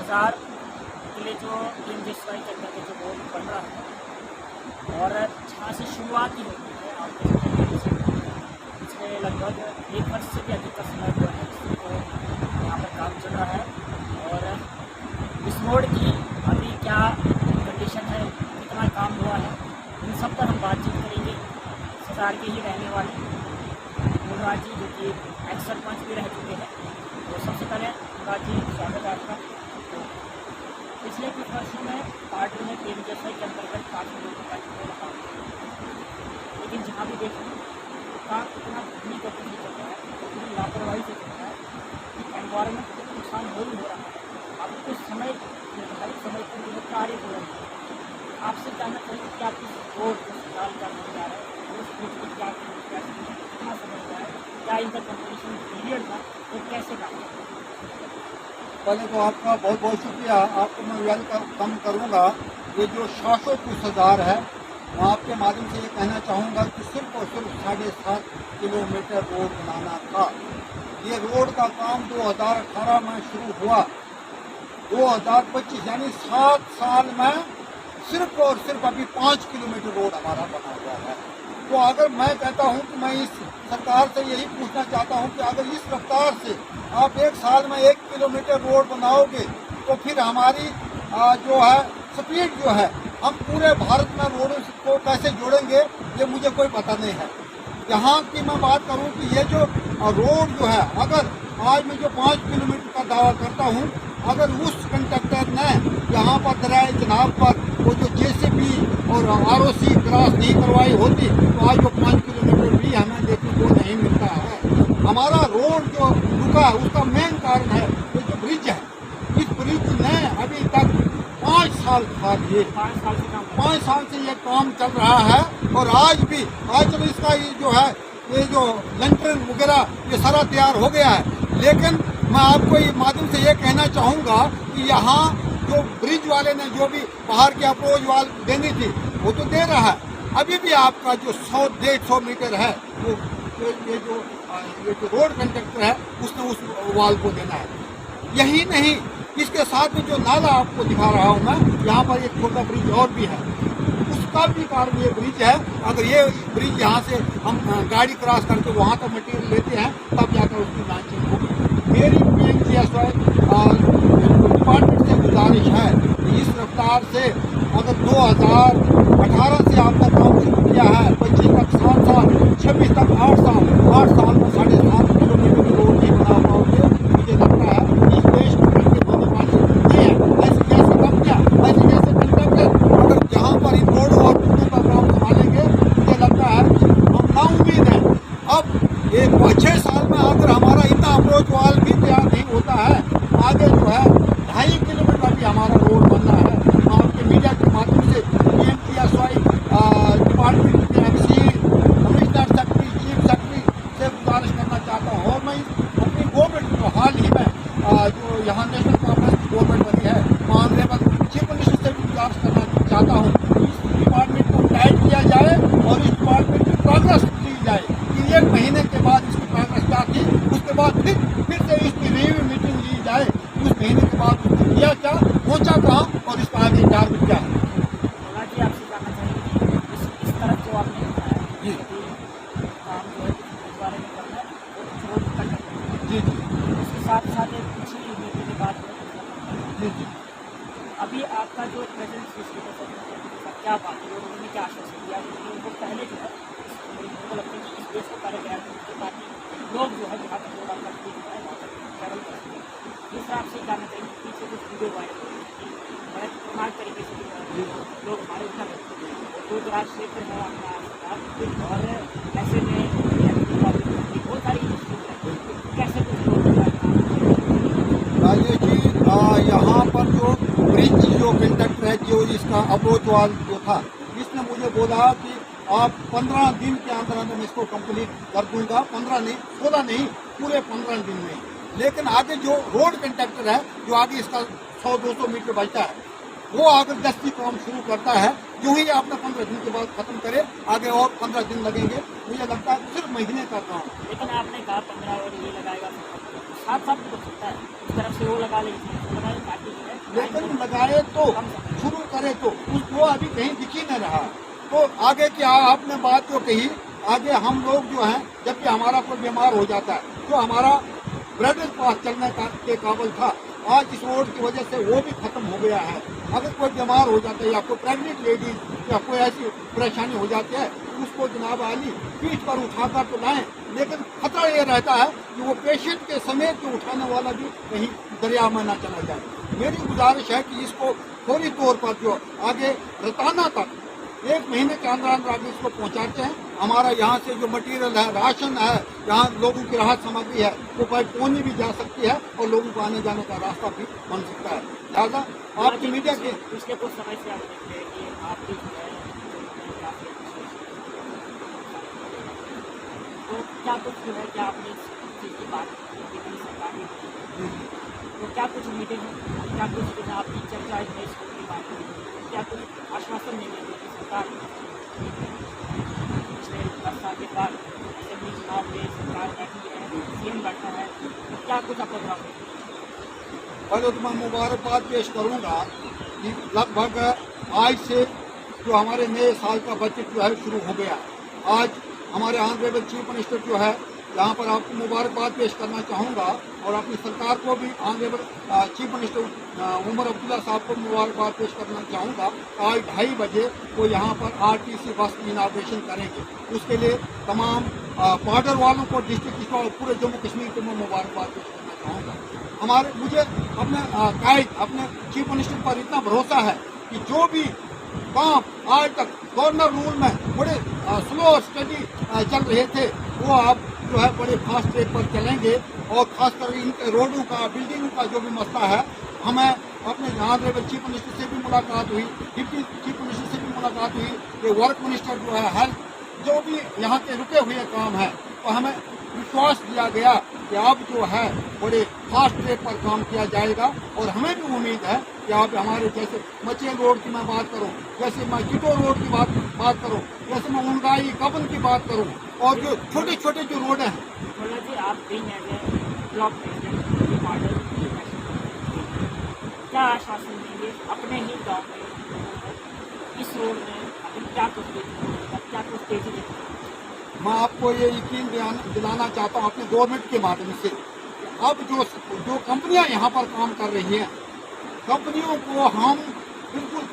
1000 के लिए जो PMJSY के अंदर जो रोड बन रहा है और जहाँ से शुरुआत ही होती है, आप देख सकते हैं पिछले लगभग 1 वर्ष से भी अधिक का समय हुआ है तो यहाँ पर काम चल रहा है। और इस रोड की अभी क्या कंडीशन है, कितना काम हुआ है, इन सब पर हम बातचीत करेंगे। ससार के ही रहने वाले मुनराज जी जो कि एक्स सरपंच भी रह चुके हैं। तो सबसे पहले मुनराज जी स्वागत है आपका। तो पिछले कुछ वर्षों में पार्टी में PMJSY के अंतर्गत काफ़ी लोगों का चुनाव रहा, लेकिन जहाँ भी देखें काम इतना धीमी गति से चल रहा है, इतनी लापरवाही से चल रहा है कि एनवायरमेंट को नुकसान हो ही हो रहा है। अब कुछ समय निर्धारित समय के लिए कार्य हो रहे हैं। आपसे जानना चाहिए कि आप इस रोड को सुधार करने जा रहे हैं, उस रोड की क्या कितना समय हुआ है, क्या इनका कंपटीशन पीरियड था और कैसे काम करते हैं? पहले तो आपका बहुत बहुत शुक्रिया। आपको मैं वेलकम करूँगा। ये जो 750,000 है, मैं आपके माध्यम से ये कहना चाहूँगा कि सिर्फ और सिर्फ 7.5 किलोमीटर रोड बनाना था। ये रोड का काम 2018 में शुरू हुआ, 2025 यानी 7 साल में सिर्फ और सिर्फ अभी 5 किलोमीटर रोड हमारा बना हुआ है। तो अगर मैं कहता हूं कि मैं इस सरकार से यही पूछना चाहता हूं कि अगर इस रफ्तार से आप 1 साल में 1 किलोमीटर रोड बनाओगे तो फिर हमारी जो है स्पीड जो है, हम पूरे भारत में रोडों को कैसे जोड़ेंगे, ये मुझे कोई पता नहीं है। यहाँ की मैं बात करूँ कि ये जो रोड जो है, अगर आज मैं जो 5 किलोमीटर का दावा करता हूँ, अगर उस कंडक्टर ने यहाँ पर दरियाए जनाब पर वो जो JCB और ROC क्रॉस नहीं करवाई होती तो आज वो 5 किलोमीटर भी हमें देखने को नहीं मिलता है। हमारा रोड जो रुका है उसका मेन कारण है ये जो ब्रिज है। इस ब्रिज ने अभी तक 5 साल खा लिए, 5 साल से ये काम चल रहा है और आज चलो इसका ये जो लंटन वगैरह ये सारा तैयार हो गया है। लेकिन मैं आपको ये माध्यम से ये कहना चाहूँगा कि यहाँ जो ब्रिज वाले ने जो भी बाहर की अप्रोच वाल देनी थी वो तो दे रहा है। अभी भी आपका जो 100-150 मीटर है वो ये जो रोड कंडक्टर है उसने उस वाल को देना है। यही नहीं, इसके साथ में जो नाला आपको दिखा रहा हूँ मैं, यहाँ पर एक छोटा ब्रिज और भी है, उसका भी कारण ये ब्रिज है। अगर ये ब्रिज यहाँ से हम गाड़ी क्रॉस करके वहाँ तक मटेरियल लेते हैं तब जाकर उसकी लॉन्चिंग होगी। मेरी PMJSY डिपार्टमेंट से गुजारिश है कि इस रफ्तार से अगर 2018 से आपका काम शुरू किया है, 25 तक 7 साल, 26 तक 8 साल में 7.5 किलोमीटर की रोड नहीं बना पाओगे। मुझे लगता है इस देश में होने वाली नहीं है। ऐसी कैसे कंपनियाँ, ऐसे कैसे कंडक्टर अगर यहाँ पर इन रोडों और पुलों का काम संभालेंगे, मुझे लगता है हम नाउम्मीद हैं। अब ये 6 साल में अगर हमारा इतना अप्रोच वाल भी तैयार नहीं होता है, आगे जो है 2.5 किलोमीटर भी हमारा रोड बनना है। मैं आपके मीडिया के माध्यम से PMJSY डिपार्टमेंट के MC, commissioner secretary, chief secretary से गुजारिश करना चाहता हूँ। और मैं अपनी गवर्नमेंट को हाल ही में जो यहाँ नेशनल कॉन्फ्रेंस की गवर्नमेंट बनी है, ऑनरेबल चीफ मिनिस्टर से भी गुजारिश करना चाहता हूँ इस डिपार्टमेंट को टाइट किया जाए और इस डिपार्टमेंट की प्रोग्रेस ली जाए कि 1 महीने के बाद इसकी प्रोग्रेस क्या थी, उसके बाद फिर से इसकी रिव्यू मीटिंग ली जाए। उस महीने के बाद उसने किया क्या, पहुँचा कहाँ और इसका आगे टारगेट क्या है। जी आपसे जानना चाहेंगे इस तरफ जो आपने बताया जी काम जो है इस बारे में करना है वो कुछ रोड का करना है। जी जी उसके साथ साथ एक कुछ ही मीटिंग के बाद जी जी अभी आपका जो प्रेजेंट स्टेटस है क्या बात है, लोगों ने क्या आश्वासन दिया क्योंकि उनको पहले जो है मुझे लगता है कि इस देश को पहले गया ताकि लोग जो है जहाँ तक रोड आपका ट्रैवल कर सकें। दूसरा आपसे जानना चाहिए पीछे कुछ वीडियो वायरल हो रही है प्रमाण तरीके से लोग हमारे उठा करते हैं, दूर दराज क्षेत्र है अपना और ऐसे में बहुत सारी कैसे कुछ लोग राजेश जी, यहाँ पर जो ब्रिज जो कंडक्टर है जो इसका अप्रोच वाल जो था, इसने मुझे बोला कि आप 15 दिन के अंदर अंदर मैं इसको कंप्लीट कर दूंगा। 15 नहीं, 16 नहीं, पूरे 15 दिन में। लेकिन आगे जो रोड कंडक्टर है जो आगे इसका 100-200 मीटर बचता है, वो अगर 10 की काम शुरू करता है, यूं ही आपने 15 दिन के बाद खत्म करे, आगे और 15 दिन लगेंगे। मुझे लगता है सिर्फ महीने का काम। लेकिन आपने कहा 15 और ये लगाएगा साथ साथ भी हो सकता है, इस तरफ से वो लगा ले, इस तरफ से लगाए, ताकि जो है लेकिन लगाए तो कम समय शुरू करे तो वो अभी कहीं दिख ही नहीं रहा। तो आगे की आपने बात जो कही, आगे हम लोग जो हैं जब भी हमारा कोई बीमार हो जाता है, जो हमारा ब्रेडेज पास चलने के काबिल था, आज इस रोड की वजह से वो भी खत्म हो गया है। अगर कोई बीमार हो जाता है या कोई प्रेग्नेंट लेडीज या कोई ऐसी परेशानी हो जाती है, उसको जनाब आली पीठ पर उठाकर तो लाएं, लेकिन खतरा ये रहता है कि वो पेशेंट के समेत जो उठाने वाला भी कहीं दरिया में ना चला जाए। मेरी गुजारिश है कि इसको फौरी तौर पर जो आगे रताना तक 1 महीने के अंदर अंदर आगे इसको पहुंचाते हैं। हमारा यहाँ से जो मटेरियल है, राशन है, यहाँ लोगों की राहत सामग्री है, वो बाई पहुंचनी भी जा सकती है और लोगों को आने जाने का रास्ता भी बन सकता है। लिहाजा आपकी मीडिया के पिछले कुछ समय से आप देखते हैं कि आपकी जो है काफी तो क्या कुछ जो है, क्या आपने इस चीज़ की बात की कि सरकार ने, तो क्या कुछ मीटिंग, क्या कुछ जो है आपकी चर्चा है इस की बात की, क्या कुछ आश्वासन मिले कि सरकार पिछले 10 साल के बाद असेंबली चुनाव में सरकार बैठी है, सीएम बैठा है, तो क्या कुछ आपको जवाब है? पहले तो मैं मुबारकबाद पेश करूंगा कि लगभग आज से जो हमारे नए साल का बजट जो है शुरू हो गया। आज हमारे ऑनरेबल चीफ मिनिस्टर जो है, यहाँ पर आपको मुबारकबाद पेश करना चाहूँगा और अपनी सरकार को भी honourable chief minister Omar Abdullah साहब को मुबारकबाद पेश करना चाहूँगा। आज 2:30 बजे वो यहाँ पर आरटीसी बस की इनाग्रेशन करेंगे। उसके लिए तमाम बॉर्डर वालों को, डिस्ट्रिक्ट और पूरे जम्मू कश्मीर को मैं मुबारकबाद पेश करना चाहूँगा। मुझे अपने कायद, अपने चीफ मिनिस्टर पर इतना भरोसा है कि जो भी काम आज तक गवर्नर रूल में बड़े स्लो और स्टडी चल रहे थे, वो आप जो है बड़े फास्ट ट्रैक पर चलेंगे। और खासकर इन रोडों का, बिल्डिंगों का जो भी मसला है, हमें अपने ऑनरेबल चीफ मिनिस्टर से भी मुलाकात हुई, डिप्टी चीफ मिनिस्टर से भी मुलाकात हुई कि वर्क मिनिस्टर जो है, हेल्थ, जो भी यहाँ के रुके हुए काम है, तो हमें विश्वास दिया गया कि अब जो है बड़े फास्ट ट्रैक पर काम किया जाएगा। और हमें भी उम्मीद है कि आप हमारे जैसे मचेल रोड की मैं बात करूं, जैसे मैं किटो रोड की बात करूं, जैसे मैं उनगाई कबन की बात करूं, और जो छोटे छोटे जो रोड हैं। बोला जी, आप being as a block president model, क्या आश्वासन देंगे अपने ही गाँव में इस रोड में अभी क्या कुछ क्या कुछ तेजी देंगे? मैं आपको ये यकीन दिलाना चाहता हूँ अपने गवर्नमेंट के माध्यम से, अब जो कंपनियां यहाँ पर काम कर रही हैं, कंपनियों को हम बिल्कुल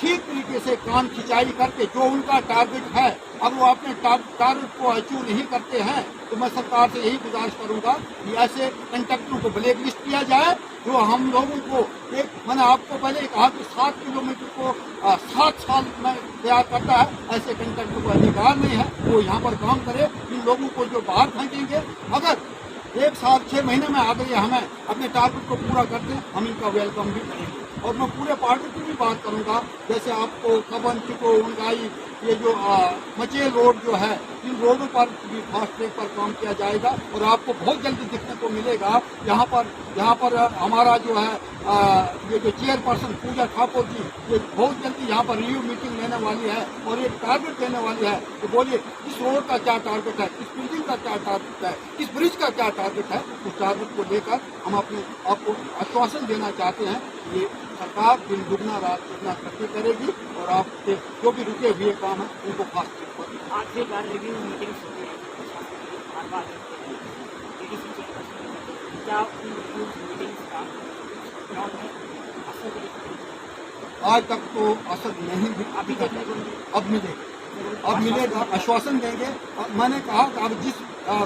ठीक तरीके से काम खिंचाई करके जो उनका टारगेट है, अब वो अपने टारगेट को अचीव नहीं करते हैं, तो मैं सरकार से यही गुजारिश करूंगा कि ऐसे कंट्रैक्टरों को ब्लैक लिस्ट किया जाए। जो हम लोगों को मैंने आपको पहले कहा कि 7 किलोमीटर को 7 साल में तैयार करता है, ऐसे कंट्रैक्टर को अधिकार नहीं है वो यहाँ पर काम करे। इन लोगों को जो बाहर फेंकेंगे, अगर 1 साल 6 महीने में अगर हमें अपने टारगेट को पूरा करते हैं, हम इनका वेलकम भी करेंगे। और मैं पूरे पार्टी की भी बात करूंगा, जैसे आपको कबन, चिको, उनगाई, ये जो मचेल रोड जो है, इन रोडों पर भी फास्ट ट्रैक पर काम किया जाएगा। और आपको बहुत जल्दी देखने को मिलेगा यहाँ पर हमारा जो है ये जो चेयरपर्सन पूजा ठाकुर जी, ये बहुत जल्दी यहाँ पर रिव्यू मीटिंग लेने वाली है और एक टारगेट देने वाली है। तो बोलिए इस रोड का क्या टारगेट है, इस बिल्डिंग का क्या टारगेट है, इस ब्रिज का क्या टारगेट है। उस टारगेट को लेकर हम अपने आपको आश्वासन देना चाहते हैं। ये सरकार दिन दुगना रात दुगना तरक्की करेगी और आपके जो भी रुके हुए काम है उनको फास्ट ट्रैक पर। आखिरकार रिव्यू मीटिंग्स होती है, क्या उन रिव्यू मीटिंग्स का ग्राउंड में असर दिखेगा? आज तक तो असर नहीं भी अभी देखने को अब मिलेगा, आश्वासन देंगे। मैंने कहा कि अब जिस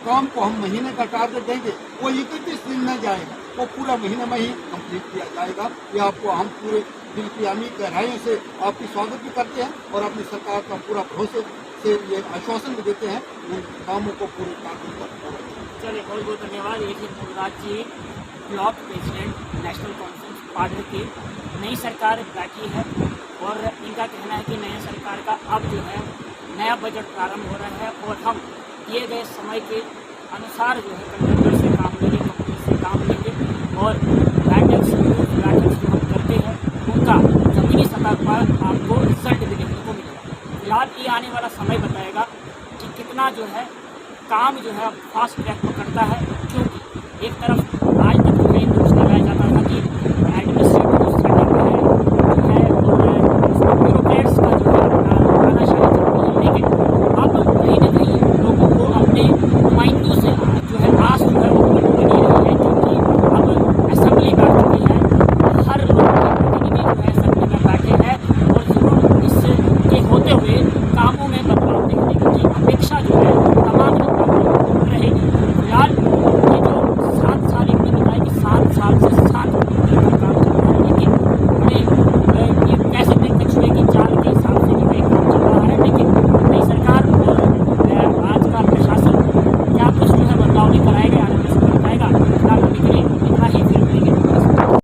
काम को हम महीने का टारगेट देंगे वो 31 दिन में जाएगा, वो पूरा महीने में ही कंप्लीट किया जाएगा। ये आपको हम पूरे दिल की अमीर गहराइयों से आपकी स्वागत भी करते हैं और अपनी सरकार का पूरा भरोसे से ये आश्वासन भी देते हैं उन कामों को पूरे टारगेट पर पूरा। चलिए, बहुत बहुत धन्यवाद। ये Mugraj ji, block president National Conference party की नई सरकार बैठी है और इनका कहना है कि नई सरकार का अब जो है नया बजट प्रारंभ हो रहा है और हम दिए गए समय के अनुसार जो है कंट्रैक्टर से काम लेंगे, कंपनी से काम लेंगे और बैठक जो हम करते हैं उनका ज़मीनी सतह पर आपको रिजल्ट भी देखने को मिलेगा। फिलहाल ये आने वाला समय बताएगा कि कितना जो है काम जो है फास्ट ट्रैक पर करता है, क्योंकि एक तरफ